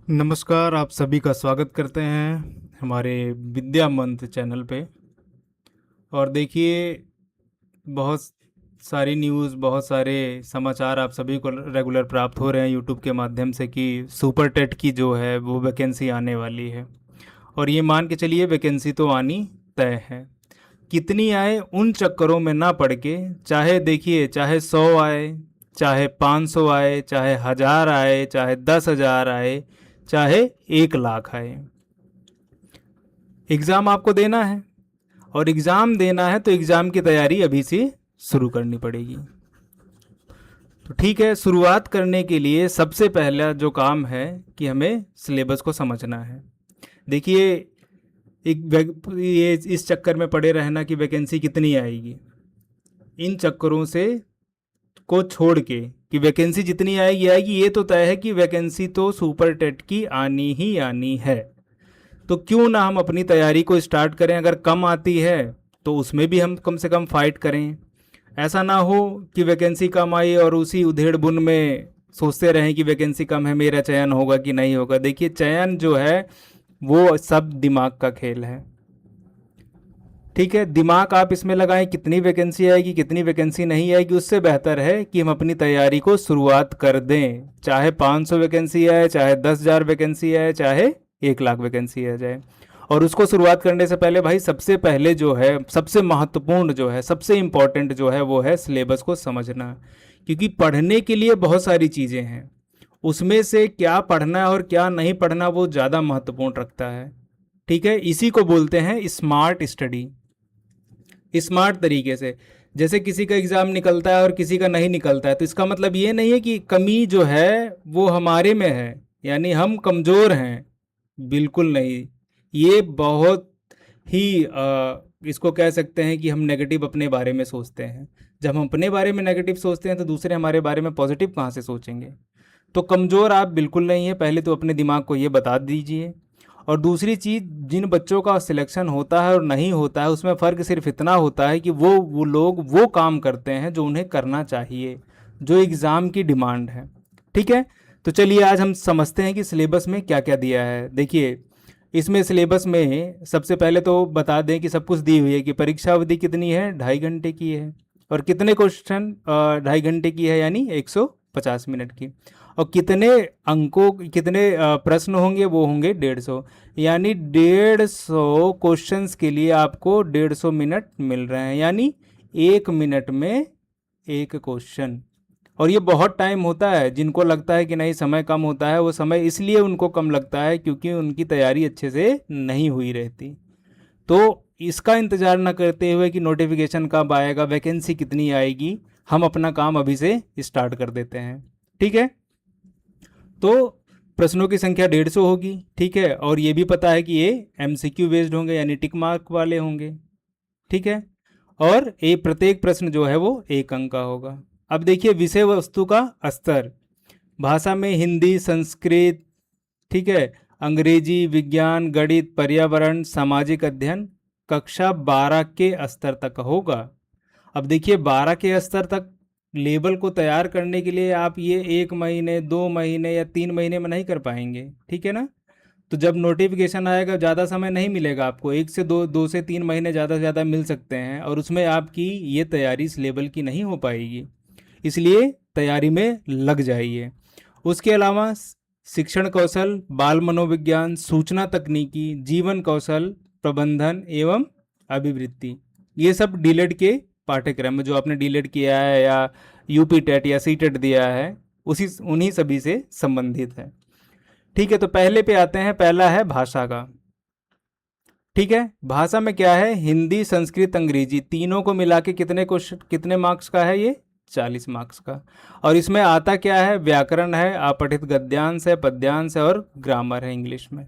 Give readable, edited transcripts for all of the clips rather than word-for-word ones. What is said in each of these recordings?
नमस्कार, आप सभी का स्वागत करते हैं हमारे विद्या मंत्र चैनल पे। और देखिए, बहुत सारी न्यूज़, बहुत सारे समाचार आप सभी को रेगुलर प्राप्त हो रहे हैं यूट्यूब के माध्यम से कि सुपर टेट की जो है वो वैकेंसी आने वाली है। और ये मान के चलिए वैकेंसी तो आनी तय है। कितनी आए उन चक्करों में ना पड़ के, चाहे देखिए, चाहे 100 आए, चाहे 500 आए, चाहे 1000 आए, चाहे 10,000 आए, चाहे 1 लाख आए, एग्ज़ाम आपको देना है। और एग्ज़ाम देना है तो एग्ज़ाम की तैयारी अभी से शुरू करनी पड़ेगी। तो ठीक है, शुरुआत करने के लिए सबसे पहला जो काम है कि हमें सिलेबस को समझना है। देखिए, ये इस चक्कर में पड़े रहना कि वैकेंसी कितनी आएगी, इन चक्करों से को छोड़ के कि वैकेंसी जितनी आएगी आएगी, ये तो तय है कि वैकेंसी तो सुपर टेट की आनी ही आनी है। तो क्यों ना हम अपनी तैयारी को स्टार्ट करें। अगर कम आती है तो उसमें भी हम कम से कम फाइट करें। ऐसा ना हो कि वैकेंसी कम आई और उसी उधेड़ बुन में सोचते रहें कि वैकेंसी कम है, मेरा चयन होगा कि नहीं होगा। देखिए, चयन जो है वो सब दिमाग का खेल है। ठीक है, दिमाग आप इसमें लगाएं कितनी वैकेंसी आएगी, कितनी वैकेंसी नहीं आएगी। उससे बेहतर है कि हम अपनी तैयारी को शुरुआत कर दें। चाहे 500 वैकेंसी आए, चाहे 10,000 वैकेंसी आए, चाहे 1 लाख वैकेंसी आ जाए। और उसको शुरुआत करने से पहले भाई सबसे पहले जो है, सबसे महत्वपूर्ण जो है, सबसे इम्पॉर्टेंट जो है वो है सिलेबस को समझना। क्योंकि पढ़ने के लिए बहुत सारी चीज़ें हैं, उसमें से क्या पढ़ना है और क्या नहीं पढ़ना वो ज़्यादा महत्वपूर्ण रखता है। ठीक है, इसी को बोलते हैं स्मार्ट स्टडी। स्मार्ट तरीके से, जैसे किसी का एग्ज़ाम निकलता है और किसी का नहीं निकलता है, तो इसका मतलब ये नहीं है कि कमी जो है वो हमारे में है, यानी हम कमज़ोर हैं। बिल्कुल नहीं। ये बहुत ही इसको कह सकते हैं कि हम नेगेटिव अपने बारे में सोचते हैं। जब हम अपने बारे में नेगेटिव सोचते हैं तो दूसरे हमारे बारे में पॉजिटिव कहाँ से सोचेंगे। तो कमज़ोर आप बिल्कुल नहीं है, पहले तो अपने दिमाग को ये बता दीजिए। और दूसरी चीज़, जिन बच्चों का सिलेक्शन होता है और नहीं होता है, उसमें फ़र्क सिर्फ इतना होता है कि वो लोग वो काम करते हैं जो उन्हें करना चाहिए, जो एग्ज़ाम की डिमांड है। ठीक है, तो चलिए आज हम समझते हैं कि सिलेबस में क्या क्या दिया है। देखिए, इसमें सिलेबस में सबसे पहले तो बता दें कि सब कुछ दी हुई है कि परीक्षा अवधि कितनी है, 2.5 घंटे की है। और कितने क्वेश्चन 2.5 घंटे की है, यानी 150 मिनट की। और कितने अंकों, कितने प्रश्न होंगे, वो होंगे 150। यानी 150 क्वेश्चंस के लिए आपको 150 मिनट मिल रहे हैं, यानी 1 मिनट में एक क्वेश्चन। और ये बहुत टाइम होता है। जिनको लगता है कि नहीं समय कम होता है, वो समय इसलिए उनको कम लगता है क्योंकि उनकी तैयारी अच्छे से नहीं हुई रहती। तो इसका इंतज़ार ना करते हुए कि नोटिफिकेशन कब आएगा, वैकेंसी कितनी आएगी, हम अपना काम अभी से स्टार्ट कर देते हैं। ठीक है, तो प्रश्नों की संख्या 150 होगी। ठीक है, और ये भी पता है कि ये एमसीक्यू बेस्ड होंगे, यानी टिक मार्क वाले होंगे। ठीक है, और ये प्रत्येक प्रश्न जो है वो 1 अंक का होगा। अब देखिए, विषय वस्तु का स्तर, भाषा में हिंदी, संस्कृत, ठीक है, अंग्रेजी, विज्ञान, गणित, पर्यावरण, सामाजिक अध्ययन, कक्षा 12 के स्तर तक होगा। अब देखिए, 12 के स्तर तक लेवल को तैयार करने के लिए आप ये 1 महीने, 2 महीने या 3 महीने में नहीं कर पाएंगे। ठीक है ना। तो जब नोटिफिकेशन आएगा, ज़्यादा समय नहीं मिलेगा आपको, 1 से 2, 2 से 3 महीने ज़्यादा से ज़्यादा मिल सकते हैं, और उसमें आपकी ये तैयारी इस लेवल की नहीं हो पाएगी। इसलिए तैयारी में लग जाइए। उसके अलावा शिक्षण कौशल, बाल मनोविज्ञान, सूचना तकनीकी, जीवन कौशल, प्रबंधन एवं अभिवृत्ति, ये सब डीलेड के पाठ्यक्रम में, जो आपने डीलेड किया है या यूपी टेट या सी टेट दिया है, उसी उन्हीं सभी से संबंधित है। ठीक है, तो पहले पे आते हैं। पहला है भाषा का। ठीक है, भाषा में क्या है, हिंदी, संस्कृत, अंग्रेजी, तीनों को मिला के कितने क्वेश्चन, कितने मार्क्स का है ये, 40 मार्क्स का। और इसमें आता क्या है, व्याकरण है, अपठित गद्यांश है, पद्यांश है, और ग्रामर है। इंग्लिश में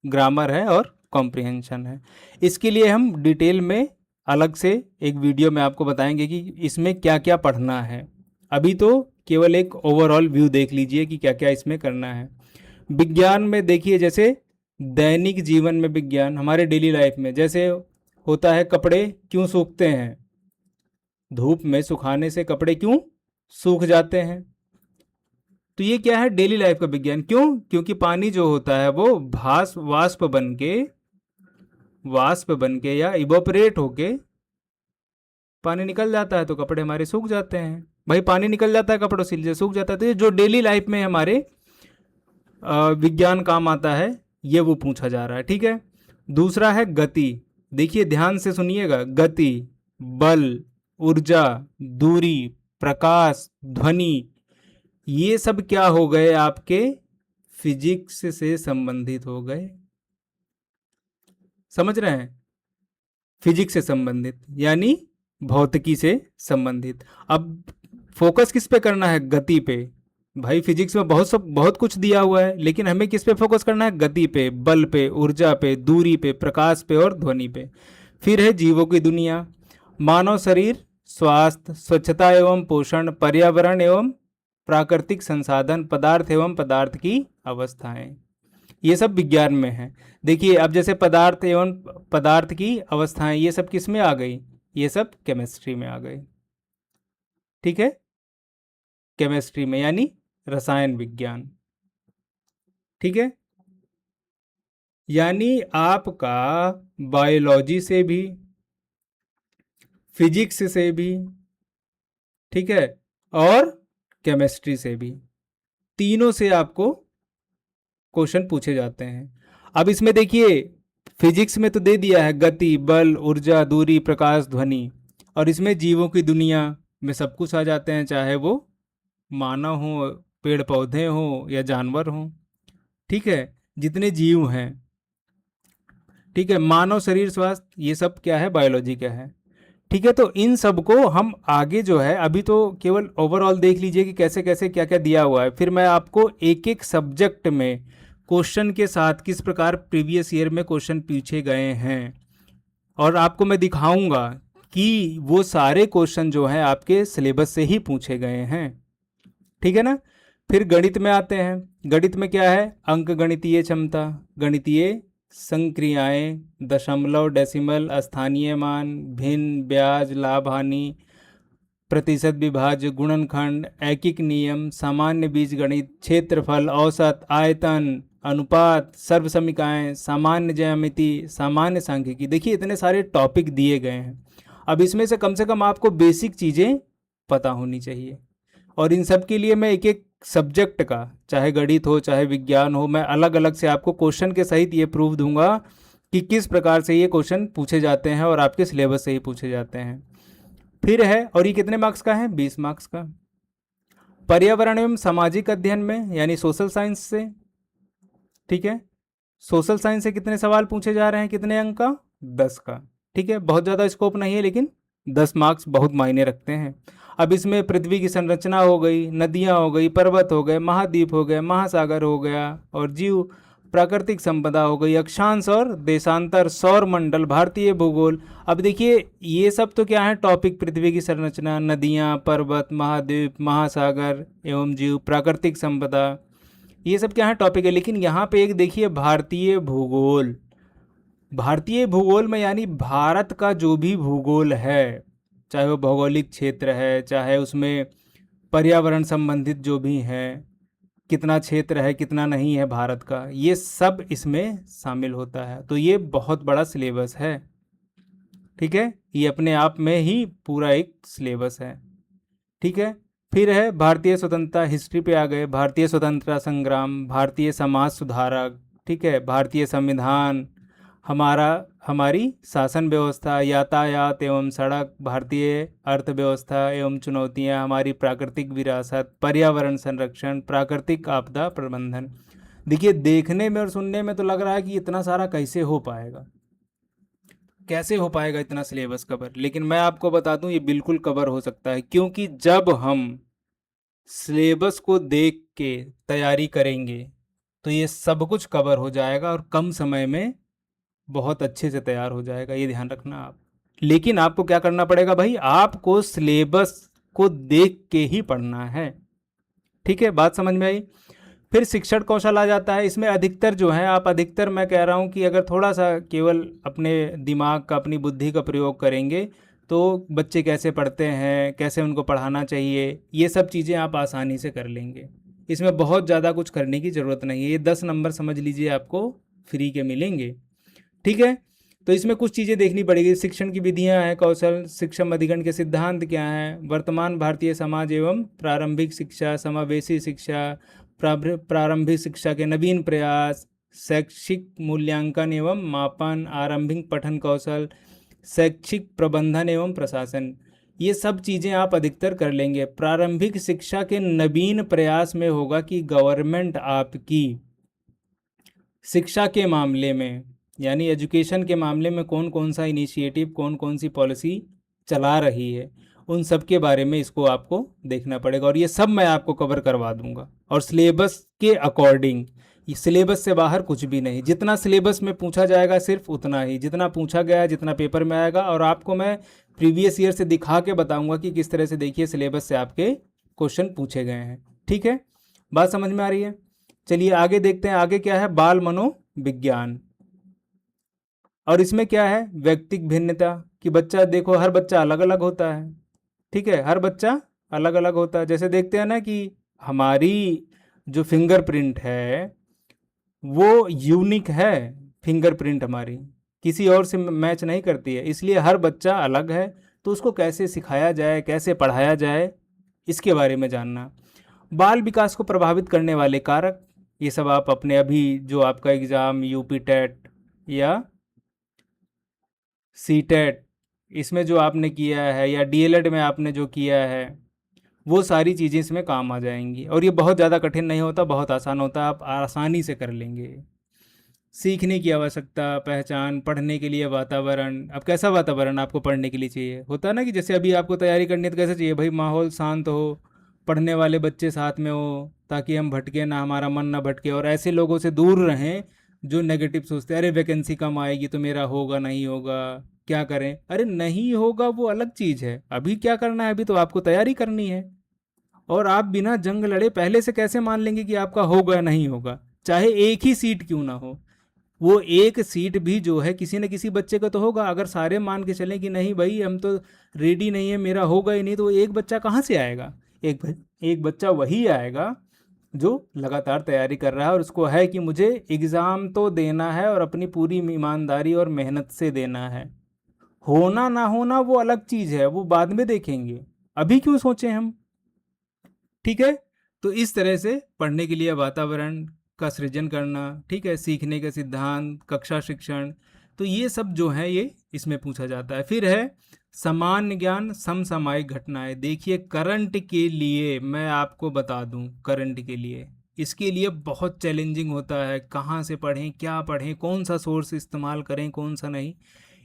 ग्रामर है और कॉम्प्रिहेंशन है। इसके लिए हम डिटेल में अलग से एक वीडियो में आपको बताएंगे कि इसमें क्या क्या पढ़ना है। अभी तो केवल एक ओवरऑल व्यू देख लीजिए कि क्या क्या इसमें करना है। विज्ञान में देखिए, जैसे दैनिक जीवन में विज्ञान, हमारे डेली लाइफ में जैसे होता है, कपड़े क्यों सूखते हैं, धूप में सुखाने से कपड़े क्यों सूख जाते हैं। तो ये क्या है, डेली लाइफ का विज्ञान। क्यों? क्योंकि पानी जो होता है वो वाष्प बन के या इवोपरेट होके पानी निकल जाता है, तो कपड़े हमारे सूख जाते हैं। भाई पानी निकल जाता है कपड़ों से, सूख जाता है। तो ये जो डेली लाइफ में हमारे विज्ञान काम आता है, ये वो पूछा जा रहा है। ठीक है। दूसरा है गति। देखिए ध्यान से सुनिएगा, गति, बल, ऊर्जा, दूरी, प्रकाश, ध्वनि, ये सब क्या हो गए आपके फिजिक्स से संबंधित हो गए। समझ रहे हैं? फिजिक्स से संबंधित यानी भौतिकी से संबंधित। अब फोकस किस पे करना है? गति पे। भाई फिजिक्स में बहुत कुछ दिया हुआ है, लेकिन हमें किस पे फोकस करना है? गति पे, बल पे, ऊर्जा पे, दूरी पे, प्रकाश पे और ध्वनि पे। फिर है जीवों की दुनिया, मानव शरीर, स्वास्थ्य, स्वच्छता एवं पोषण, पर्यावरण एवं प्राकृतिक संसाधन, पदार्थ एवं पदार्थ की अवस्थाएं, ये सब विज्ञान में है। देखिए अब जैसे पदार्थ एवं पदार्थ की अवस्थाएं, ये सब किस में आ गई? ये सब केमिस्ट्री में आ गई। ठीक है, केमिस्ट्री में यानी रसायन विज्ञान। ठीक है, यानी आपका बायोलॉजी से भी, फिजिक्स से भी, ठीक है, और केमिस्ट्री से भी, तीनों से आपको क्वेश्चन पूछे जाते हैं। अब इसमें देखिए फिजिक्स में तो दे दिया है गति, बल, ऊर्जा, दूरी, प्रकाश, ध्वनि, और इसमें जीवों की दुनिया में सब कुछ आ जाते हैं, चाहे वो मानव हो, पेड़ पौधे हो या जानवर हो। ठीक है, जितने जीव हैं। ठीक है, मानव शरीर, स्वास्थ्य, ये सब क्या है? बायोलॉजी का है। ठीक है, तो इन सब को हम आगे जो है, अभी तो केवल ओवरऑल देख लीजिए कि कैसे कैसे क्या क्या दिया हुआ है, फिर मैं आपको एक एक सब्जेक्ट में क्वेश्चन के साथ किस प्रकार प्रीवियस ईयर में क्वेश्चन पूछे गए हैं, और आपको मैं दिखाऊंगा कि वो सारे क्वेश्चन जो हैं आपके सिलेबस से ही पूछे गए हैं। ठीक है ना। फिर गणित में आते हैं। गणित में क्या है? अंक गणितीय क्षमता, गणितीय संक्रियाएं, दशमलव, डेसिमल, स्थानीय मान, भिन्न, ब्याज, लाभ हानि, प्रतिशत विभाज्य, गुणनखंड, ऐकिक नियम, सामान्य बीजगणित, क्षेत्रफल, औसत, आयतन, अनुपात, सर्वसमीकाएं, सामान्य ज्यामिति, सामान्य सांख्यिकी। देखिए इतने सारे टॉपिक दिए गए हैं। अब इसमें से कम आपको बेसिक चीज़ें पता होनी चाहिए, और इन सब के लिए मैं एक एक सब्जेक्ट का, चाहे गणित हो चाहे विज्ञान हो, मैं अलग अलग से आपको क्वेश्चन के सहित ये प्रूफ दूंगा कि किस प्रकार से ये क्वेश्चन पूछे जाते हैं और आपके सिलेबस से ही पूछे जाते हैं। फिर है, और ये कितने मार्क्स का है? 20 मार्क्स का। पर्यावरण एवं सामाजिक अध्ययन में यानी सोशल साइंस से। ठीक है, सोशल साइंस से कितने सवाल पूछे जा रहे हैं? कितने अंक का? 10 का। ठीक है, बहुत ज़्यादा स्कोप नहीं है, लेकिन 10 मार्क्स बहुत मायने रखते हैं। अब इसमें पृथ्वी की संरचना हो गई, नदियाँ हो गई, पर्वत हो गए, महाद्वीप हो गए, महासागर हो गया, और जीव, प्राकृतिक संपदा हो गई, अक्षांश और देशांतर, सौर मंडल, भारतीय भूगोल। अब देखिए ये सब तो क्या है टॉपिक? पृथ्वी की संरचना, नदियाँ, पर्वत, महाद्वीप, महासागर एवं जीव, प्राकृतिक संपदा, ये सब क्या है? टॉपिक है। लेकिन यहाँ पे एक देखिए भारतीय भूगोल। भारतीय भूगोल में यानी भारत का जो भी भूगोल है, चाहे वो भौगोलिक क्षेत्र है, चाहे उसमें पर्यावरण संबंधित जो भी है, कितना क्षेत्र है कितना नहीं है भारत का, ये सब इसमें शामिल होता है। तो ये बहुत बड़ा सिलेबस है। ठीक है, ये अपने आप में ही पूरा एक सिलेबस है। ठीक है, फिर है भारतीय स्वतंत्रता, हिस्ट्री पे आ गए, भारतीय स्वतंत्रता संग्राम, भारतीय समाज सुधारक, ठीक है, भारतीय संविधान, हमारी शासन व्यवस्था, यातायात एवं सड़क, भारतीय अर्थव्यवस्था एवं चुनौतियां, हमारी प्राकृतिक विरासत, पर्यावरण संरक्षण, प्राकृतिक आपदा प्रबंधन। देखिए देखने में और सुनने में तो लग रहा है कि इतना सारा कैसे हो पाएगा, कैसे हो पाएगा इतना सिलेबस कवर, लेकिन मैं आपको बता दूं ये बिल्कुल कवर हो सकता है, क्योंकि जब हम सिलेबस को देख के तैयारी करेंगे तो ये सब कुछ कवर हो जाएगा और कम समय में बहुत अच्छे से तैयार हो जाएगा, ये ध्यान रखना आप। लेकिन आपको क्या करना पड़ेगा भाई? आपको सिलेबस को देख के ही पढ़ना है। ठीक है, बात समझ में आई? फिर शिक्षण कौशल आ जाता है। इसमें अधिकतर जो है, आप अधिकतर मैं कह रहा हूँ कि अगर थोड़ा सा केवल अपने दिमाग का, अपनी बुद्धि का प्रयोग करेंगे तो बच्चे कैसे पढ़ते हैं, कैसे उनको पढ़ाना चाहिए, ये सब चीज़ें आप आसानी से कर लेंगे। इसमें बहुत ज़्यादा कुछ करने की ज़रूरत नहीं है। ये 10 नंबर समझ लीजिए आपको फ्री के मिलेंगे। ठीक है, तो इसमें कुछ चीज़ें देखनी पड़ेगी। शिक्षण की विधियां हैं, कौशल शिक्षण अधिगम के सिद्धांत क्या हैं, वर्तमान भारतीय समाज एवं प्रारंभिक शिक्षा, समावेशी शिक्षा, प्रारंभिक शिक्षा के नवीन प्रयास, शैक्षिक मूल्यांकन एवं मापन, आरंभिक पठन कौशल, शैक्षिक प्रबंधन एवं प्रशासन, ये सब चीज़ें आप अधिकतर कर लेंगे। प्रारंभिक शिक्षा के नवीन प्रयास में होगा कि गवर्नमेंट आपकी शिक्षा के मामले में, यानी एजुकेशन के मामले में कौन कौन सा इनिशिएटिव, कौन कौन सी पॉलिसी चला रही है, उन सब के बारे में इसको आपको देखना पड़ेगा। और ये सब मैं आपको कवर करवा दूंगा, और सिलेबस के अकॉर्डिंग। ये सिलेबस से बाहर कुछ भी नहीं, जितना सिलेबस में पूछा जाएगा सिर्फ उतना ही, जितना पूछा गया, जितना पेपर में आएगा। और आपको मैं प्रीवियस ईयर से दिखा के बताऊंगा कि किस तरह से देखिए सिलेबस से आपके क्वेश्चन पूछे गए हैं। ठीक है, बात समझ में आ रही है? चलिए आगे देखते हैं। आगे क्या है? बाल मनोविज्ञान। और इसमें क्या है? व्यक्तिक भिन्नता, कि बच्चा, देखो हर बच्चा अलग अलग होता है। ठीक है, हर बच्चा अलग अलग होता है। जैसे देखते हैं ना कि हमारी जो फिंगरप्रिंट है वो यूनिक है। फिंगरप्रिंट हमारी किसी और से मैच नहीं करती है, इसलिए हर बच्चा अलग है। तो उसको कैसे सिखाया जाए, कैसे पढ़ाया जाए, इसके बारे में जानना। बाल विकास को प्रभावित करने वाले कारक, ये सब आप अपने अभी जो आपका एग्ज़ाम यूपी टेट या सी टेट, इसमें जो आपने किया है, या डीएलएड में आपने जो किया है, वो सारी चीज़ें इसमें काम आ जाएंगी। और ये बहुत ज़्यादा कठिन नहीं होता, बहुत आसान होता है, आप आसानी से कर लेंगे। सीखने की आवश्यकता, पहचान, पढ़ने के लिए वातावरण। अब कैसा वातावरण आपको पढ़ने के लिए चाहिए? होता है ना कि जैसे अभी आपको तैयारी करनी है तो कैसे चाहिए भाई? माहौल शांत हो, पढ़ने वाले बच्चे साथ में हो, ताकि हम भटके ना, हमारा मन ना भटके। और ऐसे लोगों से दूर रहें जो नेगेटिव सोचते हैं, अरे वैकेंसी कम आएगी तो मेरा होगा नहीं होगा, क्या करें। अरे नहीं होगा वो अलग चीज़ है, अभी क्या करना है? अभी तो आपको तैयारी करनी है। और आप बिना जंग लड़े पहले से कैसे मान लेंगे कि आपका होगा नहीं होगा? चाहे एक ही सीट क्यों ना हो, वो एक सीट भी जो है किसी न किसी बच्चे का तो होगा। अगर सारे मान के चलें कि नहीं भाई हम तो रेडी नहीं है, मेरा होगा ही नहीं, तो एक बच्चा कहाँ से आएगा? एक बच्चा वही आएगा जो लगातार तैयारी कर रहा है, और उसको है कि मुझे एग्ज़ाम तो देना है और अपनी पूरी ईमानदारी और मेहनत से देना है। होना ना होना वो अलग चीज़ है, वो बाद में देखेंगे, अभी क्यों सोचें हम? ठीक है, तो इस तरह से पढ़ने के लिए वातावरण का सृजन करना, ठीक है, सीखने के सिद्धांत, कक्षा शिक्षण, तो ये सब जो है ये इसमें पूछा जाता है। फिर है सामान्य ज्ञान, समसामयिक घटनाएं। देखिए करंट के लिए मैं आपको बता दूं, करंट के लिए इसके लिए बहुत चैलेंजिंग होता है, कहाँ से पढ़ें, क्या पढ़ें, कौन सा सोर्स इस्तेमाल करें, कौन सा नहीं।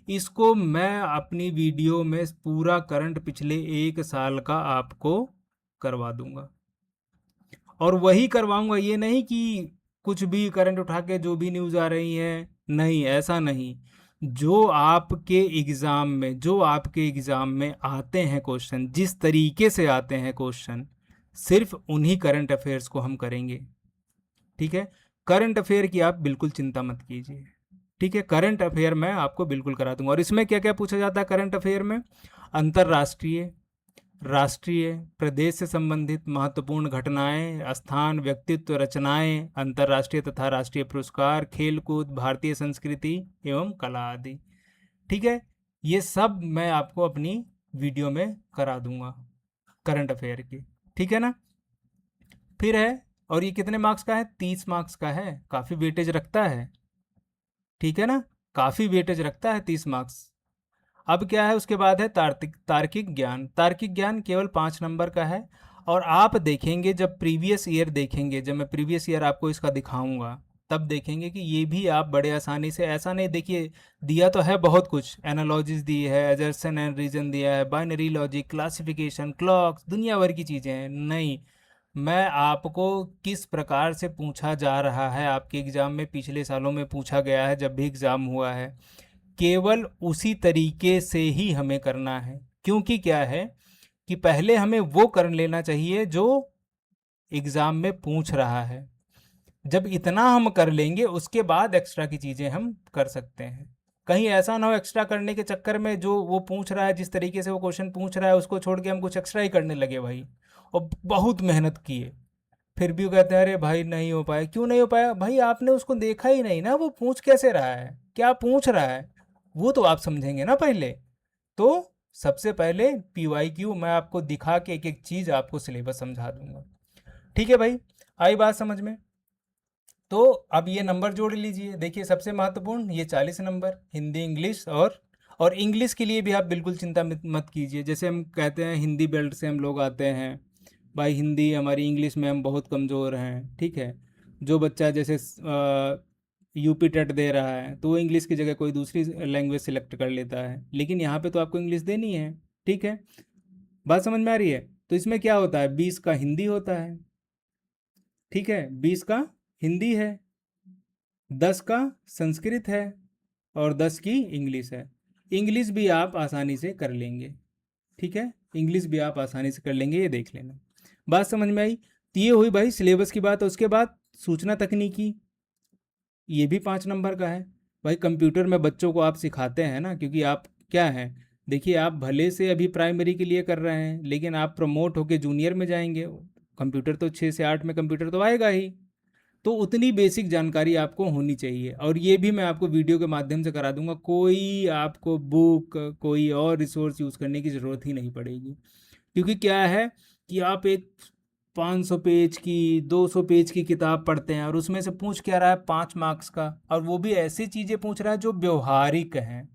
इसको मैं अपनी वीडियो में पूरा करंट पिछले 1 साल का आपको करवा दूंगा। और वही करवाऊंगा, ये नहीं कि कुछ भी करंट उठा के जो भी न्यूज़ आ रही है, नहीं, ऐसा नहीं। जो आपके एग्ज़ाम में आते हैं क्वेश्चन, जिस तरीके से आते हैं क्वेश्चन, सिर्फ उन्हीं करंट अफेयर्स को हम करेंगे। ठीक है, करंट अफेयर की आप बिल्कुल चिंता मत कीजिए। ठीक है, करंट अफेयर मैं आपको बिल्कुल करा दूंगा। और इसमें क्या क्या पूछा जाता है करंट अफेयर में? अंतर्राष्ट्रीय, राष्ट्रीय, प्रदेश से संबंधित महत्वपूर्ण घटनाएं, स्थान, व्यक्तित्व, रचनाएं, अंतर्राष्ट्रीय तथा राष्ट्रीय पुरस्कार, खेलकूद, भारतीय संस्कृति एवं कला आदि। ठीक है, ये सब मैं आपको अपनी वीडियो में करा दूंगा करंट अफेयर की। ठीक है ना? फिर है, और ये कितने मार्क्स का है? 30 मार्क्स का है, काफ़ी वेटेज रखता है। ठीक है ना, काफ़ी वेटेज रखता है 30 मार्क्स। अब क्या है? उसके बाद है तार्किक ज्ञान। तार्किक ज्ञान केवल 5 नंबर का है। और आप देखेंगे, जब प्रीवियस ईयर देखेंगे, जब मैं प्रीवियस ईयर आपको इसका दिखाऊंगा, तब देखेंगे कि ये भी आप बड़े आसानी से, ऐसा नहीं, देखिए दिया तो है बहुत कुछ, एनालॉजीज दी है, एजर्सन एंड रीजन दिया है, बाइनरी लॉजिक, क्लासिफिकेशन, क्लॉक्स, दुनिया भर की चीज़ें हैं। नहीं, मैं आपको किस प्रकार से पूछा जा रहा है, आपके एग्ज़ाम में पिछले सालों में पूछा गया है जब भी एग्ज़ाम हुआ है, केवल उसी तरीके से ही हमें करना है। क्योंकि क्या है कि पहले हमें वो कर लेना चाहिए जो एग्ज़ाम में पूछ रहा है। जब इतना हम कर लेंगे, उसके बाद एक्स्ट्रा की चीज़ें हम कर सकते हैं। कहीं ऐसा ना हो एक्स्ट्रा करने के चक्कर में जो वो पूछ रहा है, जिस तरीके से वो क्वेश्चन पूछ रहा है, उसको छोड़ के हम कुछ एक्स्ट्रा ही करने लगे भाई, और बहुत मेहनत किए, फिर भी वो कहते हैं अरे भाई नहीं हो पाया। क्यों नहीं हो पाया भाई? आपने उसको देखा ही नहीं ना, वो पूछ कैसे रहा है, क्या पूछ रहा है, वो तो आप समझेंगे ना पहले। तो सबसे पहले PYQ मैं आपको दिखा के एक एक चीज़ आपको सिलेबस समझा दूंगा। ठीक है भाई, आई बात समझ में? तो अब ये नंबर जोड़ लीजिए। देखिए सबसे महत्वपूर्ण ये 40 नंबर हिंदी इंग्लिश, और इंग्लिश के लिए भी आप बिल्कुल चिंता मत कीजिए। जैसे हम कहते हैं हिंदी बेल्ट से हम लोग आते हैं भाई, हिंदी हमारी, इंग्लिश में हम बहुत कमज़ोर हैं। ठीक है, जो बच्चा जैसे UP टेट दे रहा है तो वो इंग्लिश की जगह कोई दूसरी लैंग्वेज सेलेक्ट कर लेता है, लेकिन यहाँ पे तो आपको इंग्लिश देनी है। ठीक है, बात समझ में आ रही है? तो इसमें क्या होता है, 20 का हिंदी होता है। ठीक है, 20 का हिंदी है, 10 का संस्कृत है, और 10 की इंग्लिश है। इंग्लिश भी आप आसानी से कर लेंगे। ठीक है, इंग्लिश भी आप आसानी से कर लेंगे, ये देख लेना। बात समझ में आई? तो ये हुई भाई सिलेबस की बात। उसके बाद सूचना तकनीकी, ये भी 5 नंबर का है। भाई कंप्यूटर में बच्चों को आप सिखाते हैं ना, क्योंकि आप क्या हैं, देखिए आप भले से अभी प्राइमरी के लिए कर रहे हैं, लेकिन आप प्रमोट होके जूनियर में जाएंगे, कंप्यूटर तो 6 से 8 में कंप्यूटर तो आएगा ही। तो उतनी बेसिक जानकारी आपको होनी चाहिए, और ये भी मैं आपको वीडियो के माध्यम से करा दूंगा। कोई आपको बुक, कोई और रिसोर्स यूज़ करने की ज़रूरत ही नहीं पड़ेगी। क्योंकि क्या है कि आप एक 500 पेज की, 200 पेज की किताब पढ़ते हैं, और उसमें से पूछ क्या रहा है 5 मार्क्स का, और वो भी ऐसी चीज़ें पूछ रहा है जो व्यवहारिक हैं,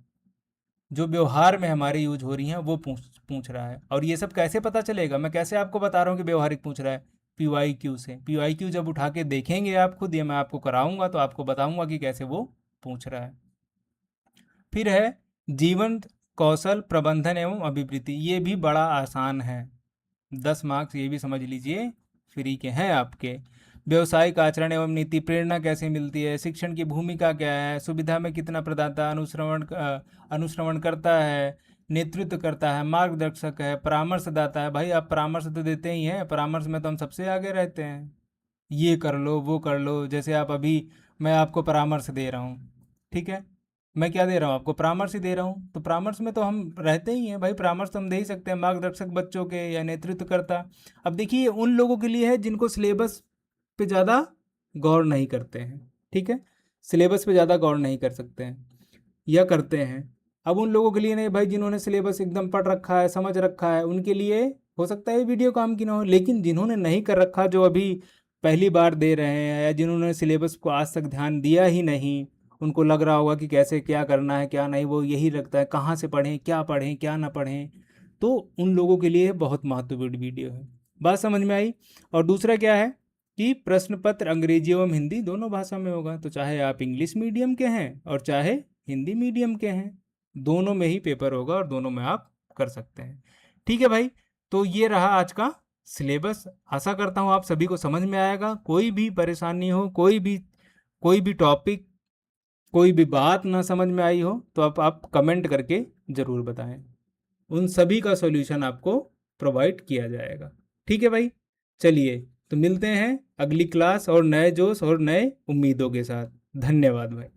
जो व्यवहार में हमारे यूज हो रही हैं, वो पूछ रहा है। और ये सब कैसे पता चलेगा, मैं कैसे आपको बता रहा हूँ कि व्यवहारिक पूछ रहा है? PYQ से। PYQ जब उठा के देखेंगे आप खुद, ये मैं आपको कराऊंगा तो आपको बताऊंगा कि कैसे वो पूछ रहा है। फिर है जीवन कौशल प्रबंधन एवं अभिवृद्धि, ये भी बड़ा आसान है, 10 मार्क्स ये भी समझ लीजिए फ्री के हैं आपके। व्यवसायिक आचरण एवं नीति, प्रेरणा कैसे मिलती है, शिक्षण की भूमिका क्या है, सुविधा में कितना प्रदाता अनुश्रवण करता है, नेतृत्व करता है, मार्गदर्शक है, परामर्शदाता है। भाई आप परामर्श तो देते ही हैं, परामर्श में तो हम सबसे आगे रहते हैं, ये कर लो वो कर लो। जैसे आप अभी, मैं आपको परामर्श दे रहा हूँ, ठीक है, मैं क्या दे रहा हूँ आपको, परामर्श ही दे रहा हूँ। तो परामर्श में तो हम रहते ही हैं भाई, परामर्श तो हम दे ही सकते हैं, मार्गदर्शक बच्चों के या नेतृत्व करता। अब देखिए उन लोगों के लिए है जिनको सिलेबस पे ज़्यादा गौर नहीं करते हैं। ठीक है, सिलेबस पे ज़्यादा गौर नहीं कर सकते हैं या करते हैं। अब उन लोगों के लिए नहीं भाई, जिन्होंने सिलेबस एकदम पढ़ रखा है, समझ रखा है, उनके लिए हो सकता है ये वीडियो काम की ना हो। लेकिन जिन्होंने नहीं कर रखा, जो अभी पहली बार दे रहे हैं, या जिन्होंने सिलेबस को आज तक ध्यान दिया ही नहीं, उनको लग रहा होगा कि कैसे क्या करना है क्या नहीं, वो यही लगता है कहाँ से पढ़ें क्या ना पढ़ें। तो उन लोगों के लिए बहुत महत्वपूर्ण वीडियो है। बात समझ में आई? और दूसरा क्या है कि प्रश्न पत्र अंग्रेजी एवं हिंदी दोनों भाषा में होगा, तो चाहे आप इंग्लिश मीडियम के हैं और चाहे हिंदी मीडियम के हैं, दोनों में ही पेपर होगा और दोनों में आप कर सकते हैं। ठीक है भाई, तो ये रहा आज का सिलेबस। आशा करता हूँ आप सभी को समझ में आएगा। कोई भी परेशानी हो, कोई भी टॉपिक, कोई भी बात ना समझ में आई हो, तो आप कमेंट करके ज़रूर बताएं, उन सभी का सॉल्यूशन आपको प्रोवाइड किया जाएगा। ठीक है भाई, चलिए तो मिलते हैं अगली क्लास और नए जोश और नए उम्मीदों के साथ। धन्यवाद भाई।